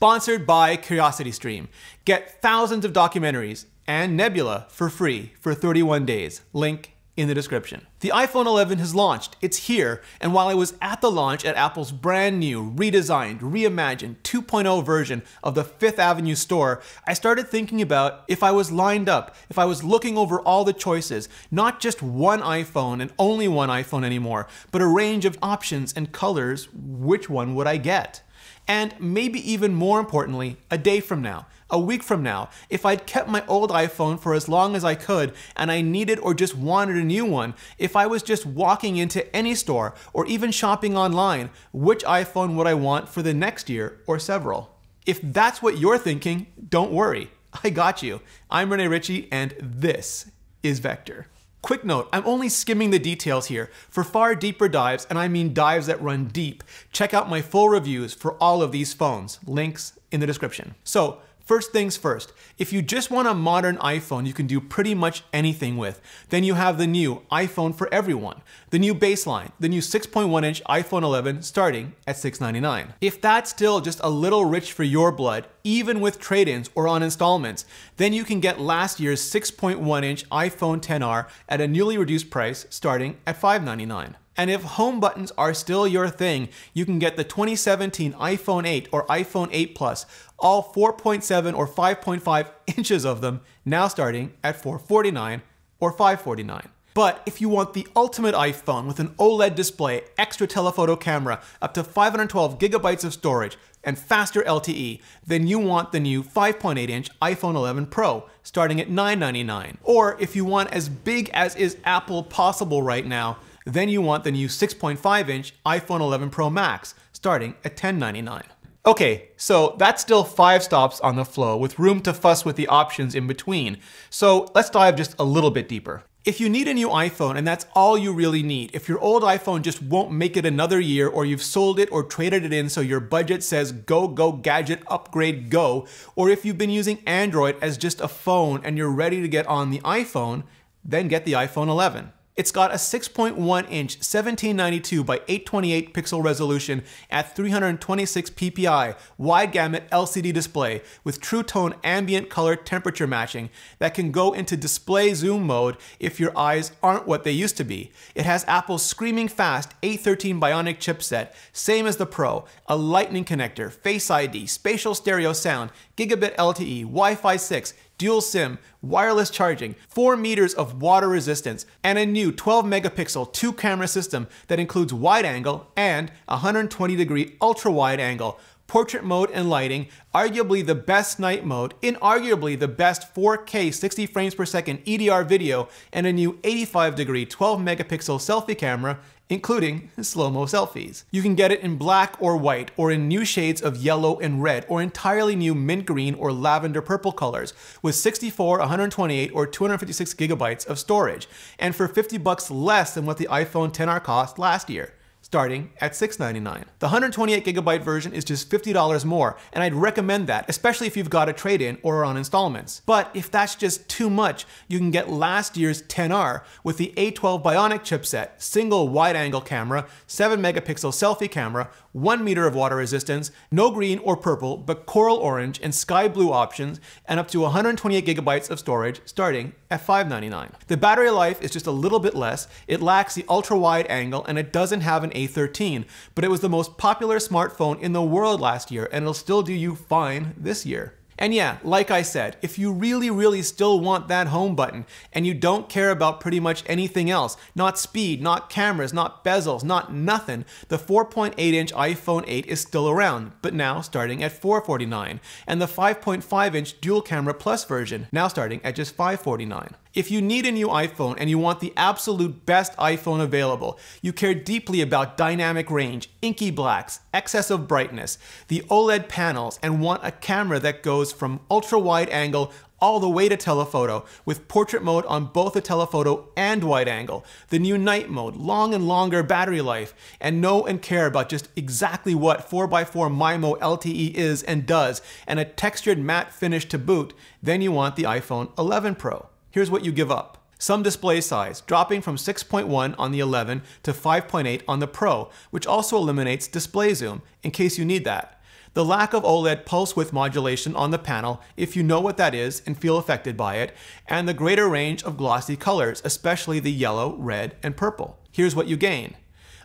Sponsored by CuriosityStream. Get thousands of documentaries and Nebula for free for 31 days. Link in the description. The iPhone 11 has launched. It's here. And while I was at the launch at Apple's brand new, redesigned, reimagined 2.0 version of the Fifth Avenue store, I started thinking about if I was lined up, if I was looking over all the choices, not just one iPhone and only one iPhone anymore, but a range of options and colors, which one would I get? And maybe even more importantly, a day from now, a week from now, if I'd kept my old iPhone for as long as I could and I needed or just wanted a new one, if I was just walking into any store or even shopping online, which iPhone would I want for the next year or several? If that's what you're thinking, don't worry. I got you. I'm Rene Ritchie and this is Vector. Quick note, I'm only skimming the details here. For far deeper dives, and I mean dives that run deep, check out my full reviews for all of these phones. Links in the description. So, first things first, if you just want a modern iPhone you can do pretty much anything with, then you have the new iPhone for everyone, the new baseline, the new 6.1-inch iPhone 11 starting at $699. If that's still just a little rich for your blood, even with trade-ins or on installments, then you can get last year's 6.1-inch iPhone XR at a newly reduced price starting at $599. And if home buttons are still your thing, you can get the 2017 iPhone 8 or iPhone 8 Plus, all 4.7 or 5.5 inches of them, now starting at $449 or $549. But if you want the ultimate iPhone with an OLED display, extra telephoto camera, up to 512 gigabytes of storage, and faster LTE, then you want the new 5.8-inch iPhone 11 Pro, starting at $999. Or if you want as big as is Apple possible right now, then you want the new 6.5-inch iPhone 11 Pro Max, starting at $1099. Okay, so that's still 5 stops on the flow, with room to fuss with the options in between. So let's dive just a little bit deeper. If you need a new iPhone and that's all you really need, if your old iPhone just won't make it another year, or you've sold it or traded it in so your budget says go, go, gadget, upgrade, go, or if you've been using Android as just a phone and you're ready to get on the iPhone, then get the iPhone 11. It's got a 6.1-inch 1792 by 828 pixel resolution at 326 ppi wide gamut LCD display with True Tone ambient color temperature matching that can go into display zoom mode if your eyes aren't what they used to be. It has Apple's screaming fast A13 Bionic chipset, same as the Pro, a lightning connector, Face ID, spatial stereo sound, gigabit LTE, Wi-Fi 6, dual SIM, wireless charging, 4 meters of water resistance, and a new 12 megapixel 2-camera system that includes wide angle and 120-degree ultra-wide angle, portrait mode and lighting, arguably the best night mode, inarguably the best 4K 60 frames per second EDR video, and a new 85-degree 12 megapixel selfie camera, including slow-mo selfies. You can get it in black or white, or in new shades of yellow and red, or entirely new mint green or lavender purple colors, with 64, 128, or 256 gigabytes of storage, and for $50 less than what the iPhone XR cost last year, starting at $699. The 128 gigabyte version is just $50 more, and I'd recommend that, especially if you've got a trade-in or are on installments. But if that's just too much, you can get last year's XR with the A12 Bionic chipset, single wide-angle camera, 7 megapixel selfie camera, 1 meter of water resistance, no green or purple, but coral orange and sky blue options, and up to 128 gigabytes of storage, starting at $599. The battery life is just a little bit less, it lacks the ultra-wide angle, and it doesn't have an A13, but it was the most popular smartphone in the world last year, and it'll still do you fine this year. And yeah, like I said, if you really still want that home button and you don't care about pretty much anything else, not speed, not cameras, not bezels, not nothing, the 4.8-inch iPhone 8 is still around, but now starting at $449, and the 5.5-inch dual camera plus version now starting at just $549. If you need a new iPhone and you want the absolute best iPhone available, you care deeply about dynamic range, inky blacks, excess of brightness, the OLED panels, and want a camera that goes from ultra-wide angle all the way to telephoto, with portrait mode on both the telephoto and wide angle, the new night mode, long and longer battery life, and know and care about just exactly what 4x4 MIMO LTE is and does, and a textured matte finish to boot, then you want the iPhone 11 Pro. Here's what you give up. Some display size, dropping from 6.1 on the 11 to 5.8 on the Pro, which also eliminates display zoom, in case you need that. the lack of OLED pulse width modulation on the panel, if you know what that is and feel affected by it, and the greater range of glossy colors, especially the yellow, red, and purple. Here's what you gain.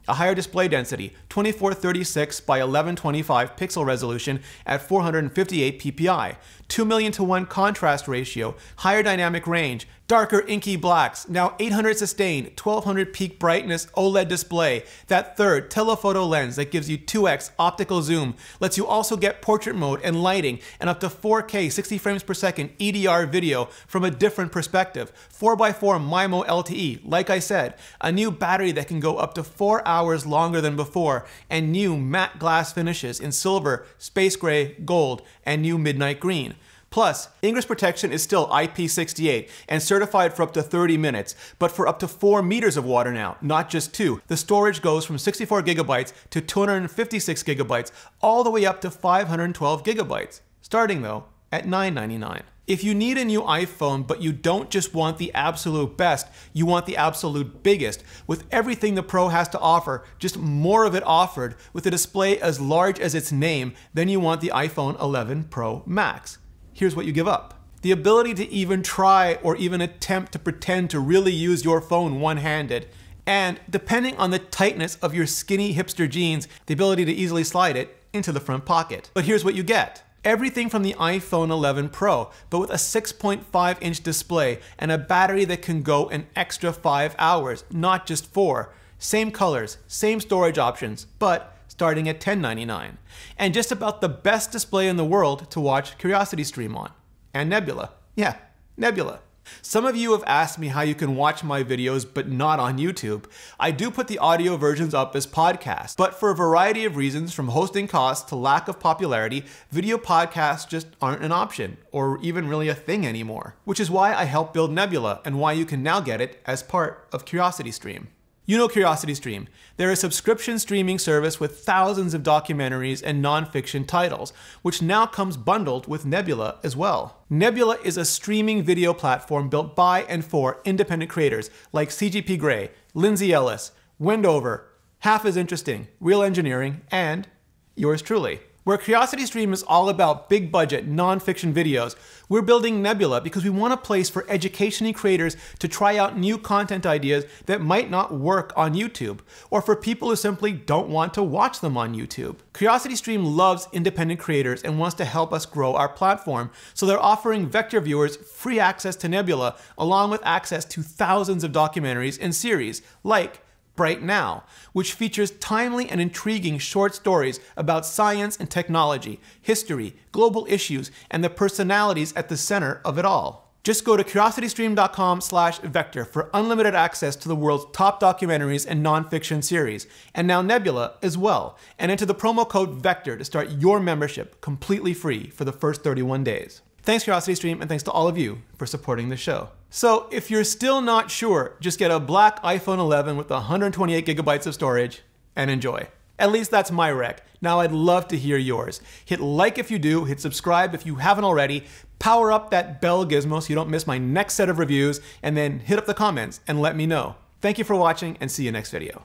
A higher display density, 2436 by 1125 pixel resolution at 458 ppi, 2,000,000:1 contrast ratio, higher dynamic range, darker inky blacks, now 800 sustained, 1200 peak brightness OLED display, that third telephoto lens that gives you 2x optical zoom, lets you also get portrait mode and lighting, and up to 4K 60 frames per second EDR video from a different perspective, 4x4 MIMO LTE, like I said, a new battery that can go up to 4 hours longer than before, and new matte glass finishes in silver, space gray, gold, and new midnight green. Plus, ingress protection is still IP68 and certified for up to 30 minutes, but for up to 4 meters of water now, not just 2. The storage goes from 64 gigabytes to 256 gigabytes, all the way up to 512 gigabytes, starting though at $9.99. If you need a new iPhone, but you don't just want the absolute best, you want the absolute biggest, with everything the Pro has to offer, just more of it offered, with a display as large as its name, then you want the iPhone 11 Pro Max. Here's what you give up. The ability to even try or even attempt to pretend to really use your phone one-handed. And depending on the tightness of your skinny hipster jeans, the ability to easily slide it into the front pocket. But here's what you get. Everything from the iPhone 11 Pro, but with a 6.5-inch display and a battery that can go an extra 5 hours, not just 4. Same colors, same storage options, but starting at $10.99. And just about the best display in the world to watch CuriosityStream on. And Nebula. Yeah, Nebula. Some of you have asked me how you can watch my videos but not on YouTube. I do put the audio versions up as podcasts, but for a variety of reasons, from hosting costs to lack of popularity, video podcasts just aren't an option, or even really a thing anymore. Which is why I helped build Nebula, and why you can now get it as part of CuriosityStream. You know CuriosityStream. They're a subscription streaming service with thousands of documentaries and nonfiction titles, which now comes bundled with Nebula as well. Nebula is a streaming video platform built by and for independent creators like CGP Grey, Lindsay Ellis, Wendover, Half as Interesting, Real Engineering, and yours truly. Where CuriosityStream is all about big budget, non-fiction videos, we're building Nebula because we want a place for education creators to try out new content ideas that might not work on YouTube, or for people who simply don't want to watch them on YouTube. CuriosityStream loves independent creators and wants to help us grow our platform, so they're offering Vector viewers free access to Nebula, along with access to thousands of documentaries and series, like Right Now, which features timely and intriguing short stories about science and technology, history, global issues, and the personalities at the center of it all. Just go to curiositystream.com/vector for unlimited access to the world's top documentaries and nonfiction series, and now Nebula as well, and enter the promo code VECTOR to start your membership completely free for the first 31 days. Thanks CuriosityStream, and thanks to all of you for supporting the show. So if you're still not sure, just get a black iPhone 11 with 128 gigabytes of storage and enjoy. At least that's my rec. Now I'd love to hear yours. Hit like if you do, hit subscribe if you haven't already, power up that bell gizmo so you don't miss my next set of reviews, and then hit up the comments and let me know. Thank you for watching, and see you next video.